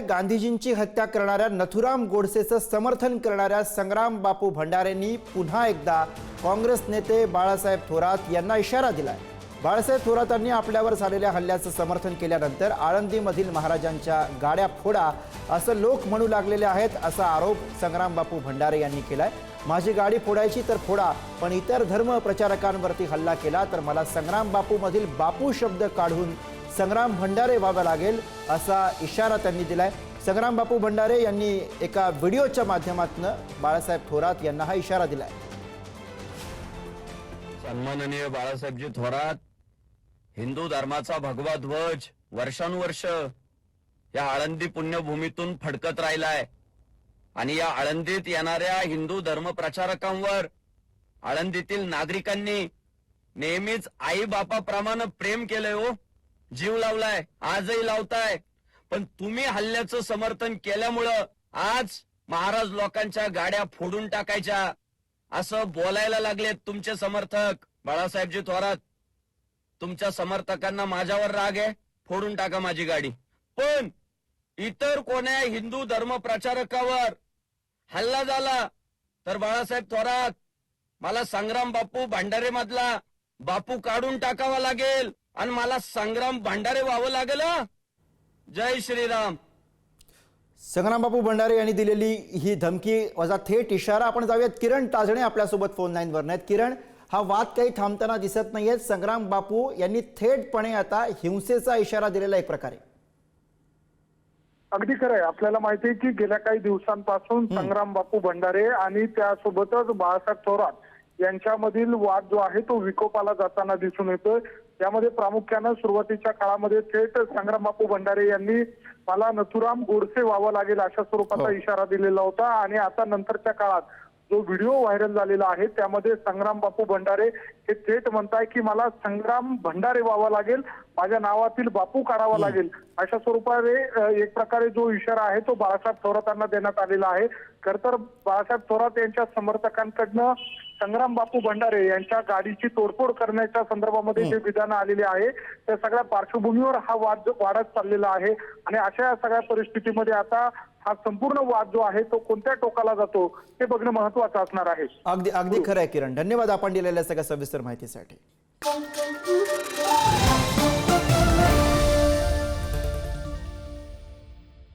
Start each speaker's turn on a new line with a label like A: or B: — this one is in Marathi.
A: गांधीजींची हत्या करणाऱ्या नथुराम गोडसेचं समर्थन करणाऱ्या संग्राम बापू भंडारेंनी पुन्हा एकदा काँग्रेस नेते बाळासाहेब थोरात यांना इशारा दिलाय। बाळासाहेब थोरातांनी आपल्यावर झालेल्या हल्ल्याचं समर्थन केल्यानंतर आळंदीमधील महाराजांच्या गाड्या फोडा असं लोक म्हणू लागलेले आहेत असा आरोप संग्राम बापू भंडारे यांनी केलाय। माझी गाडी फोडायची तर फोडा, पण इतर धर्म प्रचारकांवरती हल्ला केला तर मला संग्राम बापू मधील बापू शब्द काढून संग्राम भंडारे व्हावा लागेल असा इशारा त्यांनी दिलाय। संग्राम बापू भंडारे यांनी एका व्हिडिओच्या माध्यमातून बाळासाहेब थोरात यांना हा इशारा दिलाय।
B: सन्माननीय बाळासाहेबजी थोरात, हिंदू धर्माचा भगवा ध्वज वर्षानुवर्ष या आळंदी पुण्यभूमीतून फडकत राहिलाय आणि या आळंदीत येणाऱ्या हिंदू धर्म प्रचारकांवर आळंदीतील नागरिकांनी नेहमीच आई बापाप्रमाणे प्रेम केलंय हो, जीव लावलाय, आजही लावताय। पण तुम्ही हल्ल्याचं समर्थन केल्यामुळं आज महाराज लोकांच्या गाड्या फोडून टाकायच्या असं बोलायला लागलेत तुमचे समर्थक। बाळासाहेबजी थोरात, तुमच्या समर्थकांना माझ्यावर राग आहे, फोडून टाका माझी गाडी, पण इतर कोण्या हिंदू धर्म प्रचारकावर हल्ला झाला तर बाळासाहेब थोरात, मला संग्राम बापू भंडारे मधला बापू काढून टाकावा लागेल आणि मला संग्राम भंडारे व्हावं लागेल। जय श्रीराम।
A: संग्राम बापू भंडारे यांनी दिलेली ही धमकी वजा थेट इशारा। आपण जाऊयात किरण ताजणे आपल्यासोबत फोन लाईन वर आहेत। किरण, हा वाद काही थांबताना दिसत नाहीये। संग्राम बापू यांनी थेटपणे आता हिंसेचा इशारा दिलेला एक प्रकारे।
C: अगदी खरंय, आपल्याला माहिती आहे की गेल्या काही दिवसांपासून संग्राम बापू भंडारे आणि त्यासोबतच बाळासाहेब थोरात यांच्यामधील वाद जो आहे तो विकोपाला जाताना दिसून येतोय। यामध्ये प्रामुख्याने सुरुवातीच्या काळामध्ये थेट संग्राम बापू भंडारे यांनी मला नथुराम गोडसे व्हावं लागेल अशा स्वरूपाचा इशारा दिलेला होता आणि आता नंतरच्या काळात जो व्हिडिओ व्हायरल झालेला आहे त्यामध्ये संग्राम बापू भंडारे हे थेट म्हणताय की मला संग्राम भंडारे व्हावा लागेल, माझ्या नावातील बापू काढावा लागेल अशा स्वरूपाने एक प्रकारे जो इशारा आहे तो बाळासाहेब थोरातांना देण्यात आलेला आहे। खर तर बाळासाहेब थोरात यांच्या समर्थकांकडनं संग्राम बापू भंडारे यांच्या गाडीची तोडफोड करण्याच्या संदर्भामध्ये जे विधान आलेले आहे त्या सगळ्या पार्श्वभूमीवर हा वाद वाढत चाललेला आहे आणि अशा सगळ्या परिस्थितीमध्ये आता हा संपूर्ण वाद जो आहे तो कोणत्या टोकाला जातो हे बघणं महत्त्वाचं असणार आहे।
A: अगदी खरं आहे किरण, धन्यवाद आपण दिलेल्या सगळ्या सविस्तर माहितीसाठी।